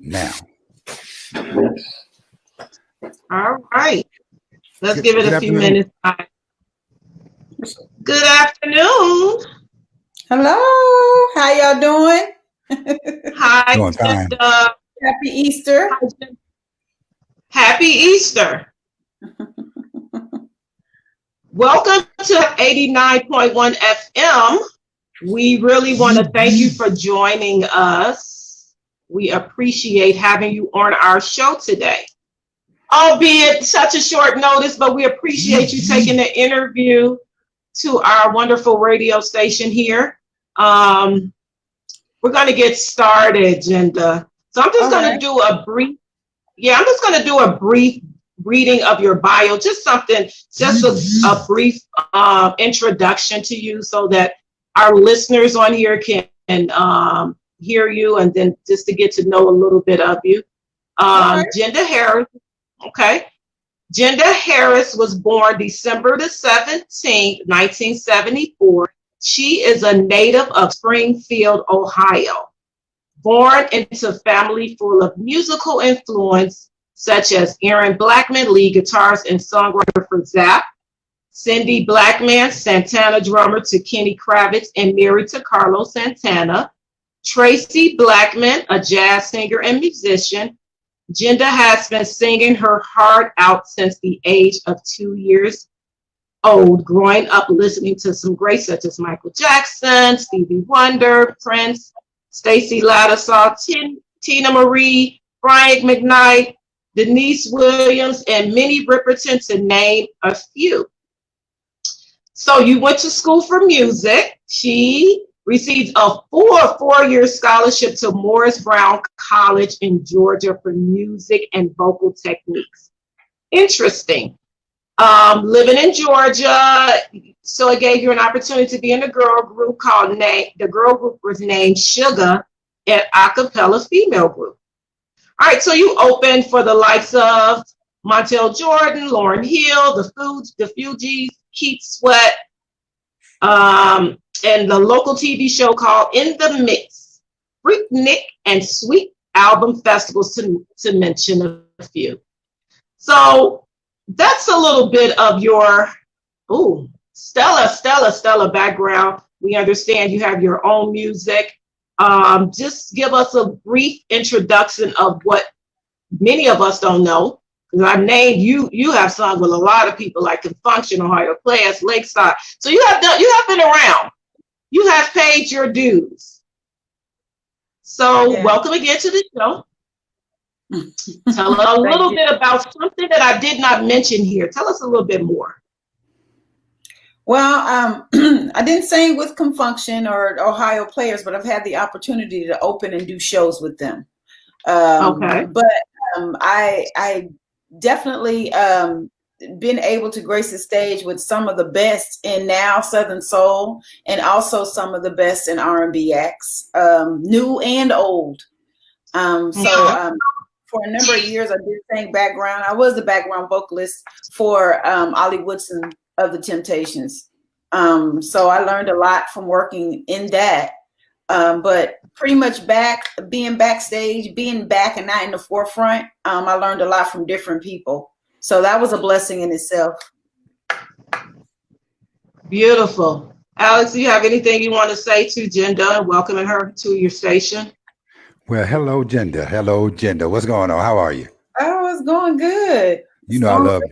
now. All right. Let's give it a few minutes. Good afternoon. Hello. How y'all doing? Hi. Doing fine. Happy Easter. Happy Easter. Welcome to 89.1 FM. We really want to thank you for joining us. We appreciate having you on our show today. Albeit such a short notice, but we appreciate you taking the interview to our wonderful radio station here. We're going to get started, Jinda. So I'm just going to do a brief, reading of your bio, just a brief introduction to you so that our listeners on here can hear you, and then just to get to know a little bit of you. Jinda Harris. Okay. Jinda Harris was born December the 17th, 1974. She is a native of Springfield, Ohio. Born into a family full of musical influence, such as Aaron Blackman, lead guitarist and songwriter for Zapp, Cindy Blackman, Santana drummer to Kenny Kravitz and married to Carlos Santana, Tracy Blackman, a jazz singer and musician. Jinda has been singing her heart out since the age of 2 years old, growing up listening to some greats such as Michael Jackson, Stevie Wonder, Prince, Stacey Lattisaw, Tina Marie, Brian McKnight, Denise Williams, and Minnie Riperton, to name a few. So you went to school for music. She received a four-year scholarship to Morris Brown College in Georgia for music and vocal techniques. Interesting. Living in Georgia, so it gave you an opportunity to be in a girl group the girl group was named Sugar, an a cappella female group. All right, so you opened for the likes of Montel Jordan, Lauryn Hill, the Fugees, Keith Sweat, and the local TV show called In the Mix, Freaknik, and Sweet Album Festivals, to mention a few. So that's a little bit of your stellar background. We understand you have your own music. Just give us a brief introduction of what many of us don't know. Because I named you have sung with a lot of people like Function, Ohio Players, Lakeside. So you have been around. You have paid your dues. So welcome again to the show. Tell us a little bit about something that I did not mention here. Tell us a little bit more. Well, I didn't sing with Confunction or Ohio Players, but I've had the opportunity to open and do shows with them. But I definitely been able to grace the stage with some of the best in now Southern Soul, and also some of the best in R&B acts, new and old. For a number of years, I did sing background. I was the background vocalist for Ollie Woodson of the Temptations. So I learned a lot from working in that. But pretty much being backstage, being back and not in the forefront, I learned a lot from different people. So that was a blessing in itself. Beautiful. Alex, do you have anything you want to say to Jinda and welcoming her to your station? Well, hello, Jinda. Hello, Jinda. What's going on? How are you? Oh, it's going good. I love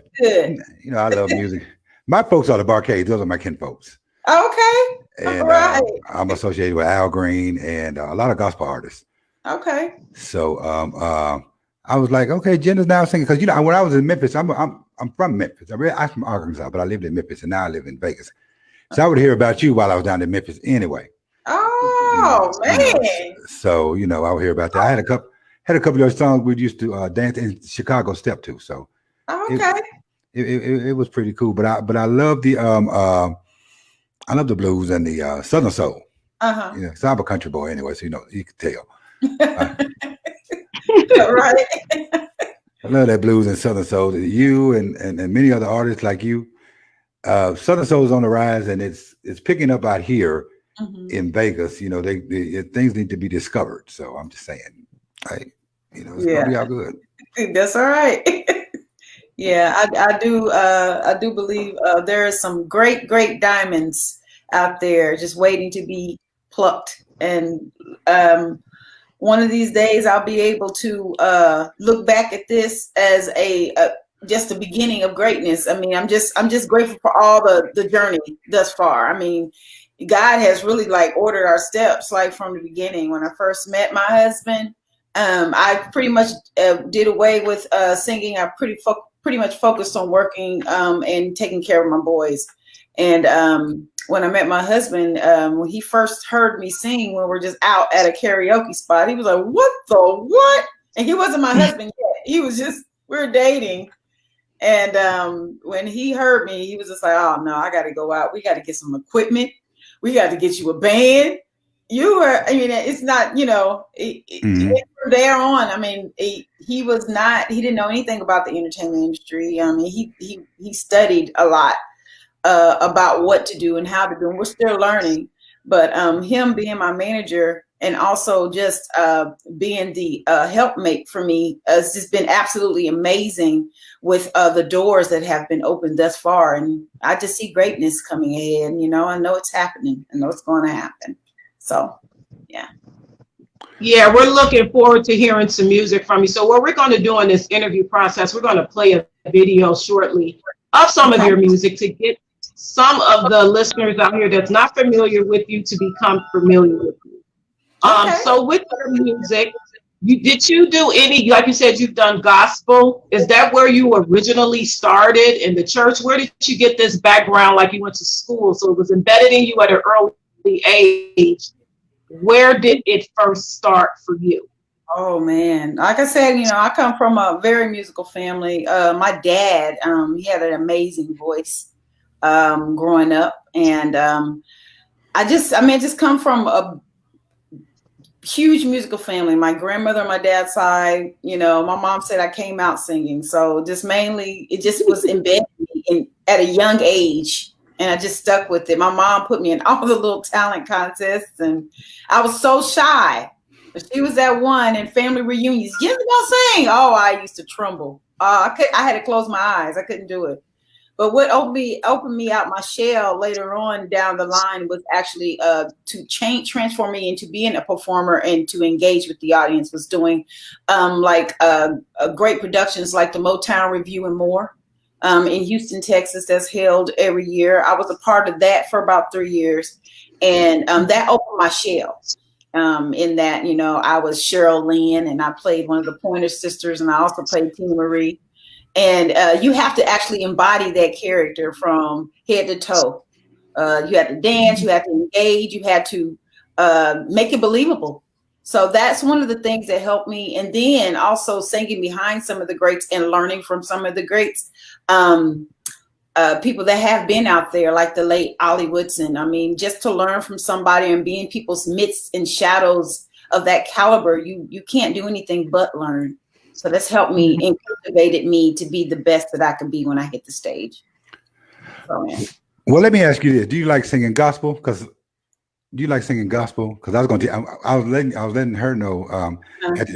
music. My folks are the Barcades. Those are my kin folks. Okay. And right. I'm associated with Al Green and a lot of gospel artists. Okay. So I was like, okay, Jinda's now singing, because when I was in Memphis, I'm from Memphis. I'm from Arkansas, but I lived in Memphis, and now I live in Vegas. So I would hear about you while I was down in Memphis anyway. Oh man! So I would hear about that. I had a couple of your songs we used to dance in Chicago step to. So okay, it was pretty cool. But I love the blues and the Southern Soul. So I'm a country boy anyway, so you can tell. Right. I love that blues and Southern Soul. You and many other artists like you. Southern Soul is on the rise, and it's picking up out here in Vegas. Things need to be discovered. So I'm just saying, Yeah. Be all good. That's all right. Yeah, I do believe there are some great diamonds out there just waiting to be plucked. And one of these days I'll be able to look back at this as a just the beginning of greatness. I mean, I'm just grateful for all the journey thus far. I mean, God has really like ordered our steps like from the beginning. When I first met my husband, I pretty much did away with singing. I pretty much focused on working and taking care of my boys. And when I met my husband, when he first heard me sing, when we were just out at a karaoke spot, he was like, "What the what?" And he wasn't my husband yet. He was just, we were dating. And when he heard me, he was just like, "Oh no, I got to go out. We got to get some equipment. We got to get you a band." I mean, it's not, from there on, I mean, he didn't know anything about the entertainment industry. I mean, he studied a lot about what to do and how to do, and we're still learning. But him being my manager and also just being the helpmate for me has just been absolutely amazing with the doors that have been opened thus far. And I just see greatness coming ahead. I know it's happening. I know it's going to happen. So, yeah. Yeah, we're looking forward to hearing some music from you. So what we're going to do in this interview process, we're going to play a video shortly of some of your music to get some of the listeners out here that's not familiar with you to become familiar with you. So with your music, did you do any, like you said, you've done gospel. Is that where you originally started, in the church? Where did you get this background, like you went to school? So it was embedded in you at an early age. Where did it first start for you? Oh man, like I said, I come from a very musical family. My dad, he had an amazing voice growing up, and I just come from a huge musical family. My grandmother on my dad's side, my mom said I came out singing, so just mainly it just was embedded in at a young age. And I just stuck with it. My mom put me in all the little talent contests, and I was so shy. But she was that one in family reunions. Jinda gonna sing. Oh, I used to tremble. I had to close my eyes. I couldn't do it. But what opened me out my shell later on down the line was actually to transform me into being a performer and to engage with the audience. Was doing great productions like the Motown Review and more. In Houston, Texas, that's held every year. I was a part of that for about 3 years. And that opened my shell in that, I was Cheryl Lynn, and I played one of the Pointer Sisters, and I also played Tina Marie. And you have to actually embody that character from head to toe. You had to dance, you had to engage, you had to make it believable. So that's one of the things that helped me. And then also singing behind some of the greats and learning from some of the greats. People that have been out there, like the late Ollie Woodson. I mean, just to learn from somebody and be in people's midst and shadows of that caliber, you can't do anything but learn. So that's helped me and cultivated me to be the best that I can be when I hit the stage. So, yeah. Well, let me ask you this: do you like singing gospel? Because I was going to. I was letting her know,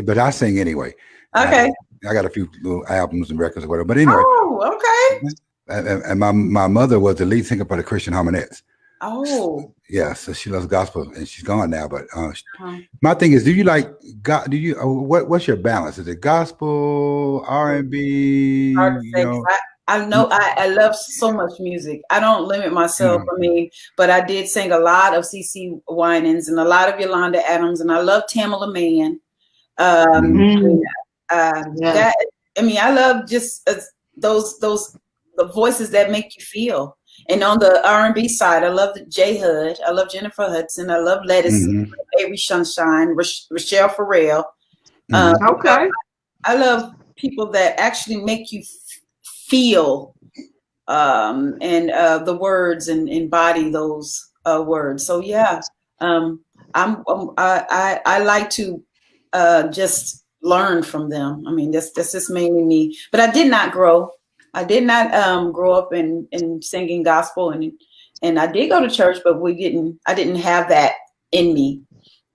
but I sing anyway. Okay. I got a few little albums and records or whatever. But anyway. Oh, okay. And my mother was the lead singer for the Christian Harmonettes. Oh. Yeah, so she loves gospel, and she's gone now. But my thing is, do you like God? Do you? What's your balance? Is it gospel, R&B? Hard to say. I know I love so much music. I don't limit myself. I mean, but I did sing a lot of CeCe Winans and a lot of Yolanda Adams, and I love Tamala Mann. I love just those the voices that make you feel. And on the R&B side, I love J Hud. I love Jennifer Hudson. I love Lettuce, Avery Sunshine, Rochelle Farrell. Okay. I love people that actually make you feel and the words and embody those words. So yeah, I like to just learn from them. I mean, that's just mainly me. But I did not grow. I did not grow up in singing gospel, and I did go to church, but I didn't have that in me.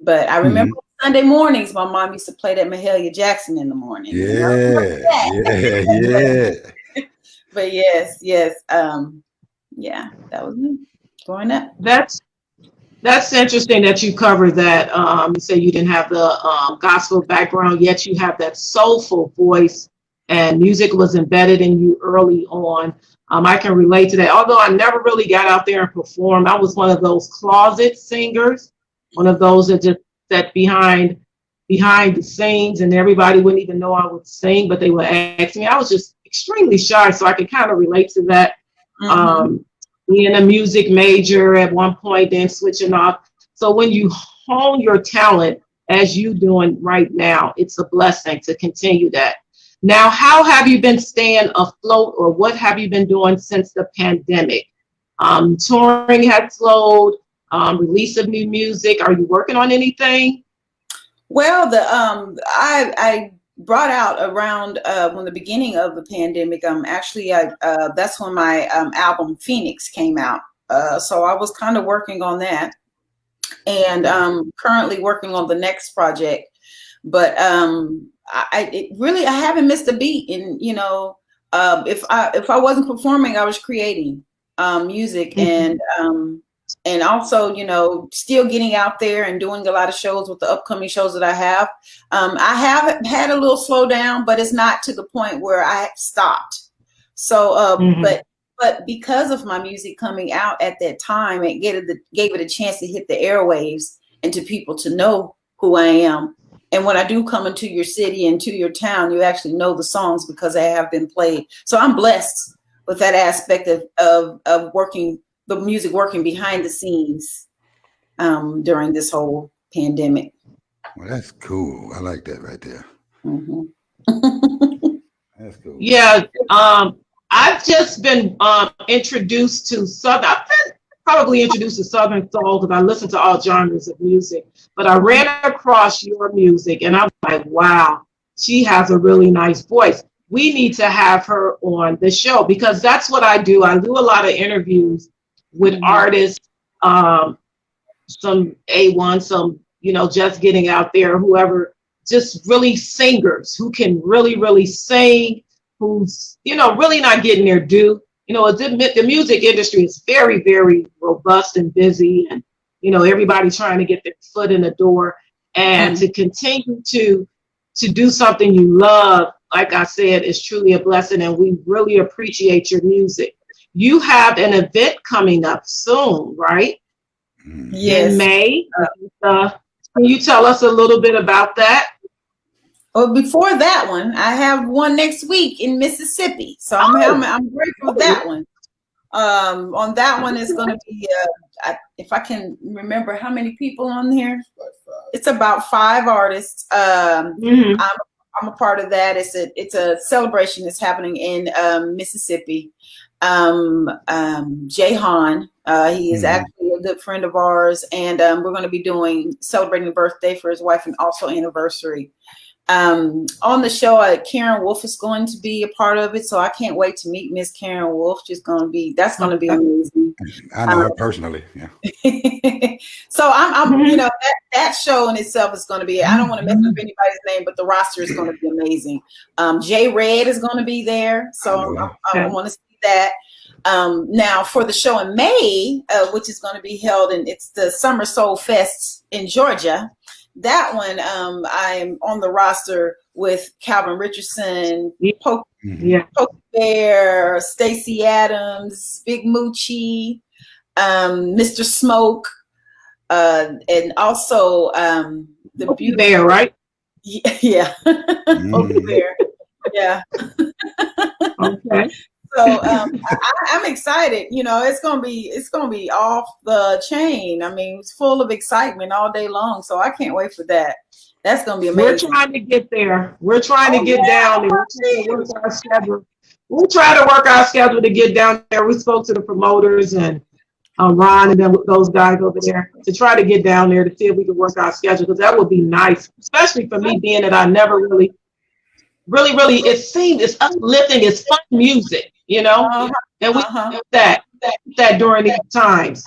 But I remember Sunday mornings, my mom used to play that Mahalia Jackson in the morning. Yeah, yeah. But yes. Yeah, that was me growing up. That's interesting that you covered that. You say you didn't have the gospel background, yet you have that soulful voice, and music was embedded in you early on. I can relate to that. Although I never really got out there and performed, I was one of those closet singers, one of those that just sat behind the scenes, and everybody wouldn't even know I would sing, but they would ask me. I was just extremely shy, so I could kind of relate to that. Being a music major at one point, then switching off. So when you hone your talent as you doing right now, it's a blessing to continue that. Now, how have you been staying afloat, or what have you been doing since the pandemic? Touring had slowed, release of new music. Are you working on anything? Well, I brought out around when the beginning of the pandemic. Actually, that's when my album Phoenix came out. So I was kind of working on that, and currently working on the next project. But I haven't missed a beat. And if I wasn't performing, I was creating music, and also, still getting out there and doing a lot of shows with the upcoming shows that I have. I have had a little slowdown, but it's not to the point where I stopped. So, but because of my music coming out at that time, it gave it a chance to hit the airwaves and to people to know who I am. And when I do come into your city and to your town, you actually know the songs because they have been played. So I'm blessed with that aspect of working. The music working behind the scenes during this whole pandemic. Well, that's cool. I like that right there. That's cool. Yeah, I've just been introduced to Southern. I've been probably introduced to Southern soul because I listen to all genres of music. But I ran across your music, and I'm like, wow, she has a really nice voice. We need to have her on the show because that's what I do. I do a lot of interviews with artists, some A1, some, just getting out there, whoever, just really singers who can really, really sing, who's, really not getting their due. The music industry is very, very robust and busy, and, everybody trying to get their foot in the door, and to continue to do something you love, like I said, is truly a blessing, and we really appreciate your music. You have an event coming up soon, right? Yes. In May. Can you tell us a little bit about that? Well, before that one, I have one next week in Mississippi. So I'm grateful for that one. On that one is going to be, if I can remember how many people on here, it's about 5 artists. I'm a part of that. It's a celebration that's happening in Mississippi. Jay Han, he is actually a good friend of ours, and we're going to be celebrating the birthday for his wife and also anniversary. On the show, Karen Wolf is going to be a part of it, so I can't wait to meet Miss Karen Wolf. That's going to be amazing. I know her personally. Yeah. So I'm that show in itself is going to be. I don't want to mess up anybody's name, but the roster is going to be amazing. Jay Red is going to be there, so I want to see that. Now for the show in May, which is going to be held, and it's the Summer Soul Fest in Georgia. That one, I'm on the roster with Calvin Richardson, Poke Bear, Stacey Adams, Big Moochie, Mr. Smoke, and also the Beauty Bear, right? Yeah. Poke Bear. Yeah. Okay. So I'm excited. It's gonna be off the chain. I mean, it's full of excitement all day long. So I can't wait for that. That's gonna be amazing. We're trying to get there. We're trying to get down there. We'll try to work our schedule to get down there. We spoke to the promoters and Ron and then those guys over there to try to get down there to see if we can work our schedule, because that would be nice, especially for me, being that I never really, it seemed it's uplifting, it's fun music, and we do that during these times.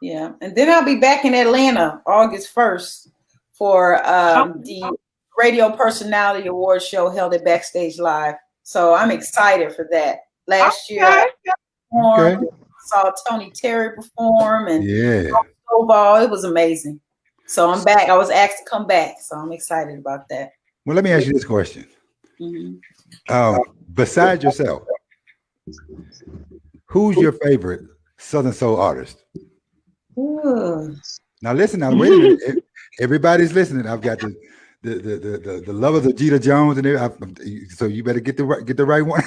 Yeah, and then I'll be back in Atlanta August 1st for the Radio Personality Award show held at Backstage Live. So I'm excited for that. Last year, I saw Tony Terry perform and it was amazing. So I'm back. I was asked to come back, so I'm excited about that. Well, let me ask you this question. Besides yourself, who's your favorite Southern Soul artist? Ooh. Now listen, now wait a minute. Everybody's listening. I've got the lovers of Jinda Jones, and so you better get the right one.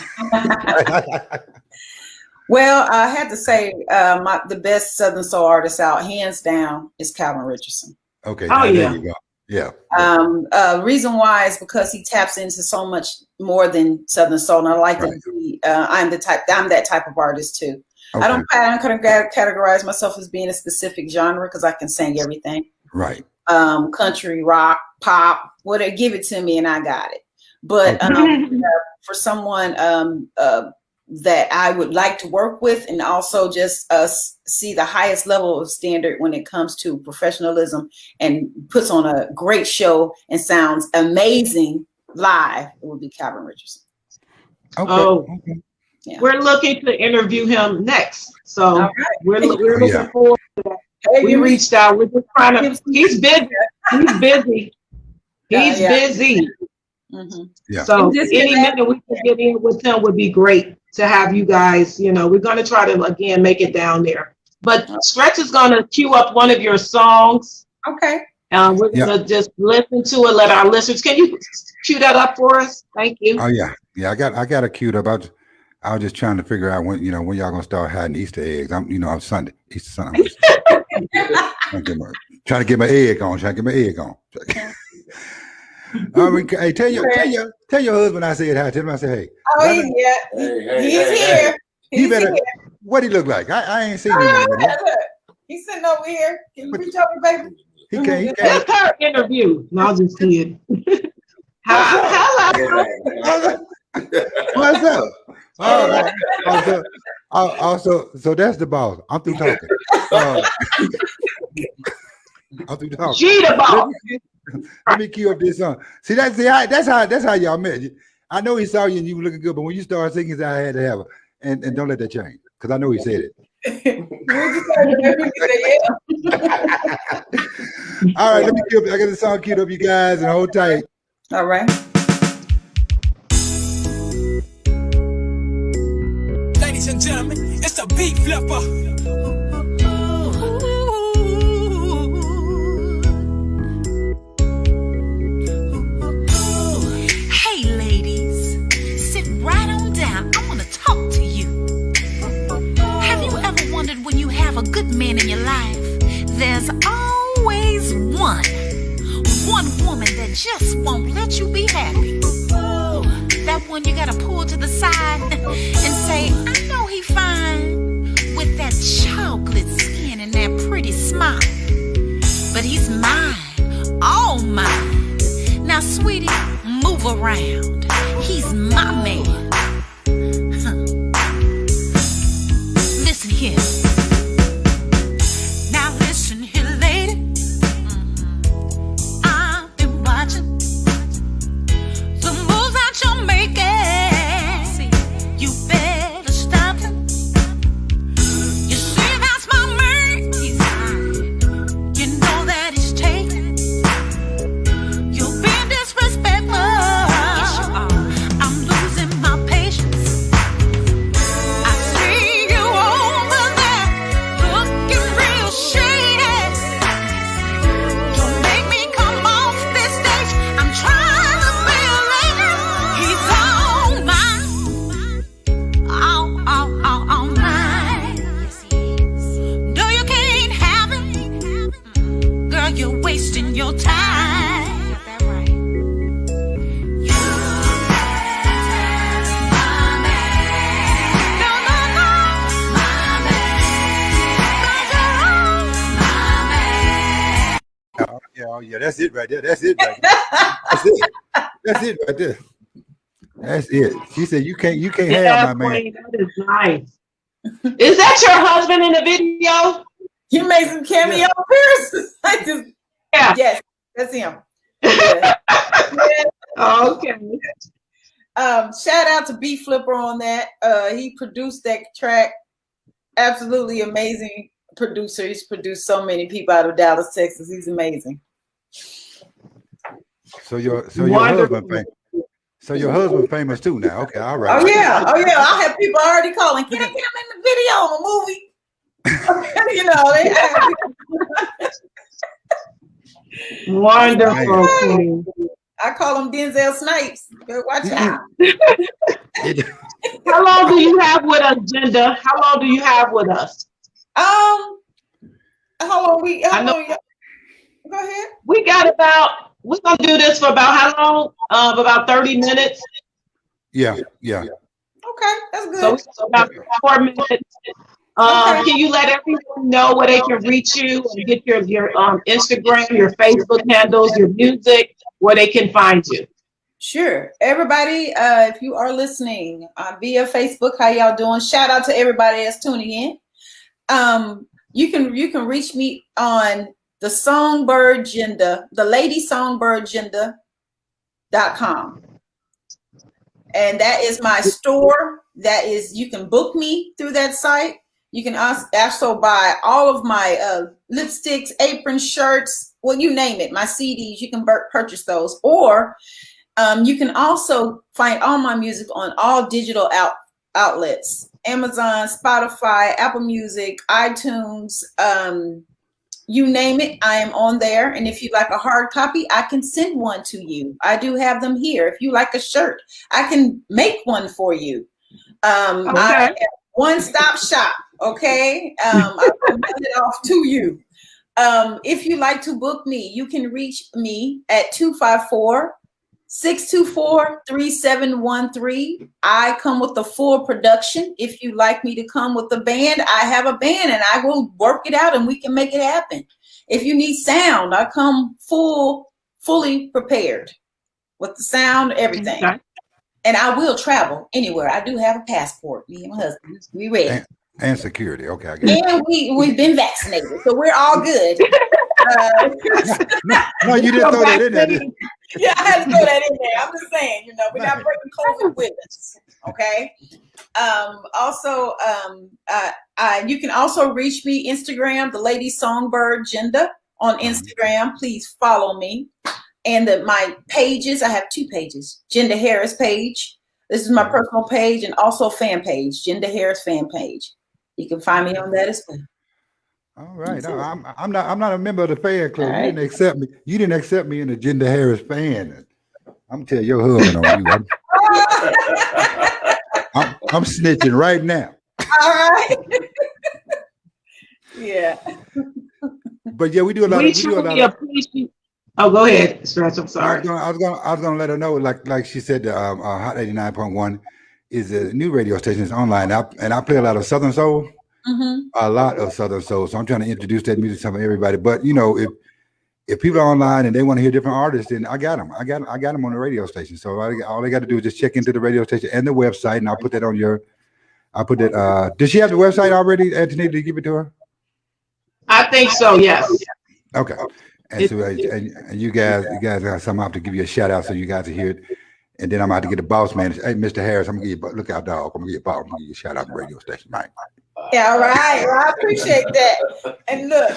Well, I had to say the best Southern Soul artist out, hands down, is Calvin Richardson. Okay. There you go. Yeah. Reason why is because he taps into so much more than Southern Soul, and I like to be. I'm that type of artist too. Okay. I don't categorize myself as being a specific genre because I can sing everything. Right. Country, rock, pop, whatever, give it to me and I got it. But for someone that I would like to work with and also just see the highest level of standard when it comes to professionalism and puts on a great show and sounds amazing live, it would be Calvin Richardson. Okay. Yeah. We're looking to interview him next. So we're looking forward to that. We reached out. We're just trying to. He's busy. He's busy. He's busy. Yeah. So any minute we can get in with him would be great to have you guys. We're going to try to again make it down there. But Stretch is going to cue up one of your songs. Okay. We're going to just listen to it. Let our listeners. Can you cue that up for us? Thank you. Oh yeah. I got it queued up. I was just trying to figure out when y'all gonna start hiding Easter eggs. I'm Sunday, Easter Sunday. Trying to get my egg on. Hey, tell your husband I said hi. Tell him I said hey. Oh he's here. He better. Here. What he look like? I ain't seen him. Look, he's sitting over here. Can you reach over, baby? He can't. That's her interview. No, I'll just see it. What's up? So that's the boss. I'm through talking. Jinda boss. Let me cue up this song. See, that's how y'all met. I know he saw you and you were looking good, but when you started singing, I had to have her. And don't let that change, because I know he said it. All right, let me cue up. I got the song queued up, you guys, and hold tight. All right. Ladies and gentlemen, it's the beat flipper. Hey ladies, sit right on down. I want to talk to you. Have you ever wondered, when you have a good man in your life, there's always one woman that just won't let you be happy? That one you gotta pull to the side and say, I know he fine with that chocolate skin and that pretty smile, but he's mine, all mine. Now sweetie, move around, he's my man. Listen here. Now listen here, lady. I've been watching the moves that you're making. You better stop him. You see, that's my man. He's mine. You know that he's taken. You're being disrespectful. Yes, you are. I'm losing my patience. I see you over there looking real shady. Don't make me come off this stage. I'm trying to be a lady. He's all mine. All mine. No, you can't have it. Girl, you're wasting your time. Got that right. You my man. No, my man. Yeah, that's it right there. That's it right there. That's it right there. That's it. She said you can't have my man. Queen, that is nice. Is that your husband in the video? You made some cameo appearances. Yeah. Yes. That's him. Yeah. Okay. Shout out to B Flipper on that. He produced that track. Absolutely amazing producer. He's produced so many people out of Dallas, Texas. He's amazing. So your Wonderful. your husband famous too now. Okay, all right. Oh yeah. I have people already calling. Can I get him in the video on a movie? You know, they have Wonderful. Queen. I call him Denzel Snipes. Watch out. How long do you have with us, Jinda? How long do you have with us? How long go ahead. We're gonna do this for about how long? About 30 minutes. Yeah. Okay, that's good. So it's about 4 minutes. Can you let everyone know where they can reach you and get your Instagram, your Facebook handles, your music, where they can find you? Sure. Everybody, if you are listening via Facebook, how y'all doing? Shout out to everybody that's tuning in. You can reach me on the Songbird Jinda, the Lady Songbird Jinda.com. And that is my store. That is, you can book me through that site. You can also buy all of my lipsticks, aprons, shirts, well, you name it, my CDs, you can purchase those. Or you can also find all my music on all digital outlets, Amazon, Spotify, Apple Music, iTunes, you name it, I am on there. And if you'd like a hard copy, I can send one to you. I do have them here. If you like a shirt, I can make one for you. I am one-stop shop, okay? I will mail it off to you. If you like to book me, you can reach me at 254-624-3713. I come with the full production. If you like me to come with the band, I have a band and I will work it out and we can make it happen. If you need sound, I come fully prepared with the sound, everything. Okay. And I will travel anywhere. I do have a passport. Me and my husband, we ready. And security. Okay, I get it. And we've been vaccinated, so we're all good. No, you didn't throw that in there. Yeah, I had to throw that in there. I'm just saying, we're not breaking COVID with us. Okay. You can also reach me Instagram, the Lady Songbird Jinda on Instagram. Please follow me. And my pages, I have 2 pages. Jinda Harris page. This is my personal page, and also fan page, Jinda Harris fan page. You can find me on that as well. All right. No, I'm not a member of the fan club. Right. You didn't accept me. You didn't accept me in the Jinda Harris fan. I'm telling your husband on you. I'm snitching right now. All right. Yeah. But yeah, we do a lot. Oh, go ahead, Stretch. I'm sorry. I was gonna let her know, like she said, Hot 89.1 is a new radio station. It's online, and I play a lot of Southern Soul. Mm-hmm. A lot of Southern Soul. So I'm trying to introduce that music to everybody. But if people are online and they want to hear different artists, then I got them. I got them on the radio station. So all they got to do is just check into the radio station and the website, and I'll put that on your. I'll put that. Does she have the website already, Anthony? Did you give it to her? I think so. Yes. Okay. And so, and you guys got something to give you a shout out, so you guys will hear it. And then I'm about to get the boss man. Hey, Mr. Harris, I'm gonna give you look out, dog. I'm gonna give you a shout out on the radio station, right? Yeah, all right. Well, I appreciate that. And look,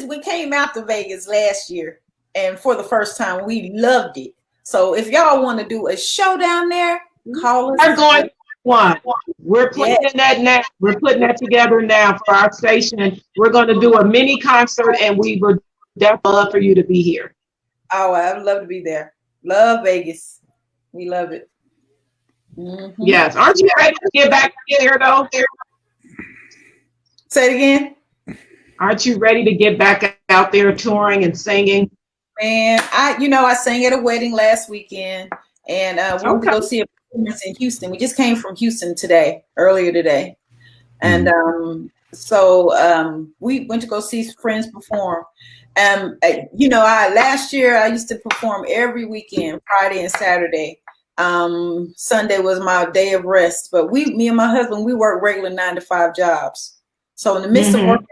we came out to Vegas last year, and for the first time, we loved it. So if y'all want to do a show down there, call us. We're going one. We're putting that now. We're putting that together now for our station. We're going to do a mini concert, and we would definitely love for you to be here. Oh, I'd love to be there. Love Vegas. We love it. Mm-hmm. Yes. Aren't you ready to get back here, though? Say it again. Aren't you ready to get back out there touring and singing? Man, I sang at a wedding last weekend, and we went to go see a performance in Houston. We just came from Houston earlier today. And so we went to go see friends perform. Last year I used to perform every weekend, Friday and Saturday. Sunday was my day of rest, but me and my husband, we work regular 9-to-5 jobs. So in the midst of working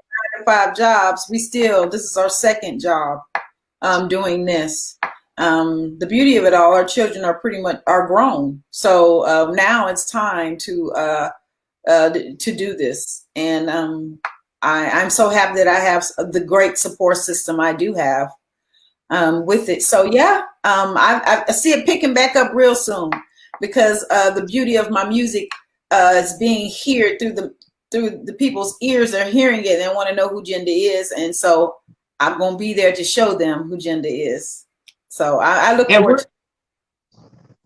9-to-5 jobs, this is our second job. doing this. The beauty of it all, our children are pretty much grown. So now it's time to do this. And I'm so happy that I have the great support system I do have with it. So yeah, I see it picking back up real soon, because the beauty of my music is being heard through the people's ears. They're hearing it and want to know who Jinda is. And so I'm going to be there to show them who Jinda is. So I look forward to it.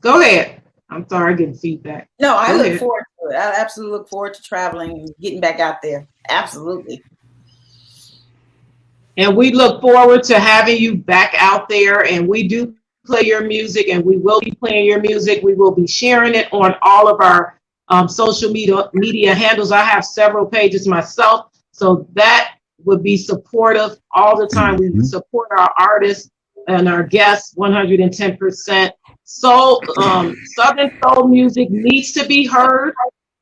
Go ahead. I'm sorry, getting feedback. No, I look forward to it. I absolutely look forward to traveling and getting back out there. Absolutely. And we look forward to having you back out there. And we do play your music, and we will be playing your music. We will be sharing it on all of our social media handles. I have several pages myself, so that would be supportive all the time. We support our artists and our guests 110%. So Southern soul music needs to be heard.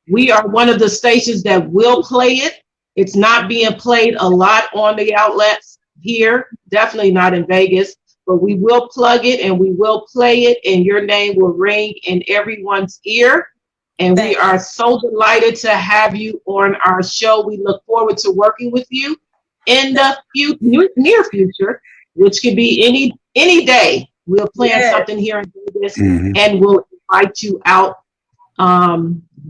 We are one of the stations that will play it. It's not being played a lot on the outlets here, definitely not in Vegas, but we will plug it and we will play it, and your name will ring in everyone's ear. And we are so delighted to have you on our show. We look forward to working with you in the near future, which could be any day. We'll plan something here in Vegas, and we'll invite you out,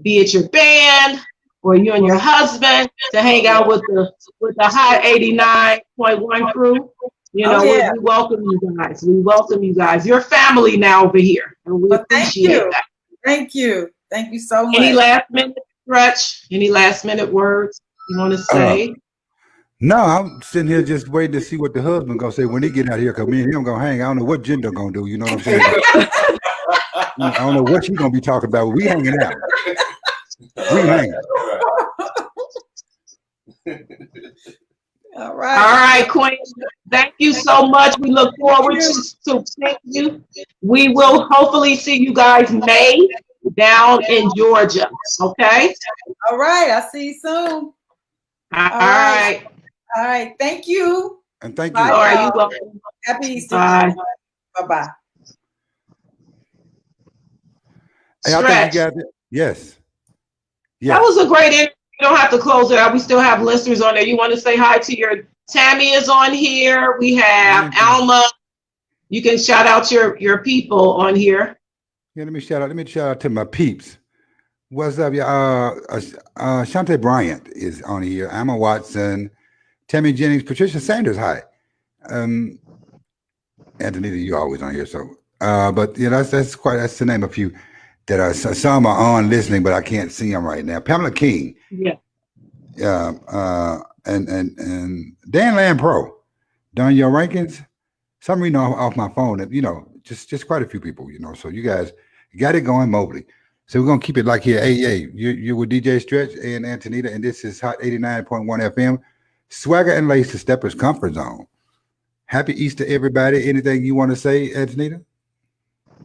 be it your band or you and your husband, to hang out with the Hot 89.1 crew. You know, we welcome you guys. We welcome you guys. You're family now over here, and we appreciate that. Thank you. Thank you so much. Any last minute stretch? Any last minute words you want to say? No, I'm sitting here just waiting to see what the husband gonna say when he get out here, because me and him gonna hang. I don't know what Jinda gonna do. You know what I'm saying? I don't know what she's gonna be talking about. We hanging out. We hanging. All right. All right, Queen. Thank you so much. We look forward to seeing you. We will hopefully see you guys May down in Georgia. Okay? All right. I'll see you soon. All right. All right. Thank you. And thank you. Bye, all right, you're welcome. Happy Easter. Bye. Bye-bye. Hey, I think you got it. Yes. That was a great interview. You don't have to close it out. We still have listeners on there. You want to say hi to your Tammy is on here. We have Alma. You can shout out your people on here. Yeah, let me shout out to my peeps. What's up, y'all? Shante Bryant is on here. Emma Watson, Tammy Jennings, Patricia Sanders. Hi. Anthony, you always on here. So, but yeah, that's to name a few that some are on listening, but I can't see them right now. Pamela King. Yeah. And Dan Lampro. Done your rankings. Some reading off my phone. You know, just quite a few people. You know, so you guys got it going mobily. So we're gonna keep it like here. Hey, you're with DJ Stretch and Antonita, and this is Hot 89.1 FM. Swagger and Lace, the Steppers Comfort Zone. Happy Easter, everybody. Anything you want to say, Antonita?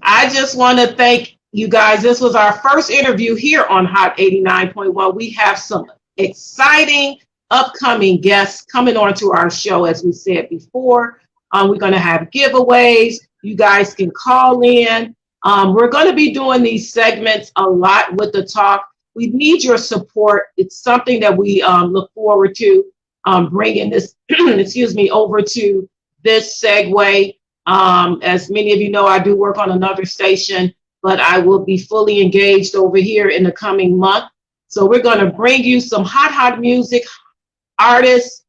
I just want to thank you guys. This was our first interview here on Hot 89.1. We have some exciting upcoming guests coming on to our show, as we said before. We're going to have giveaways. You guys can call in. We're going to be doing these segments a lot with the talk. We need your support. It's something that we look forward to bringing this, over to this segue. As many of you know, I do work on another station, but I will be fully engaged over here in the coming month. So we're going to bring you some hot music, artists,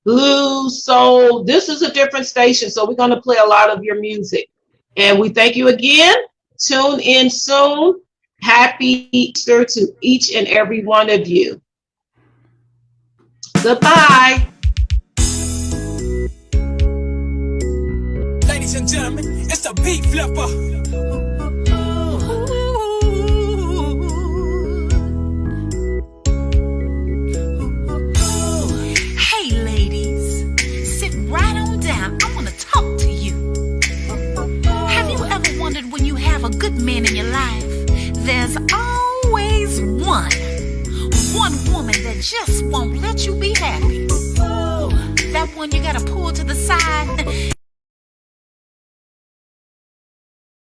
blues, soul. This is a different station, so we're going to play a lot of your music. And we thank you again. Tune in soon. Happy Easter to each and every one of you. Goodbye. Ladies and gentlemen, it's the beat flipper. A good man in your life, there's always one woman that just won't let you be happy. That one you gotta pull to the side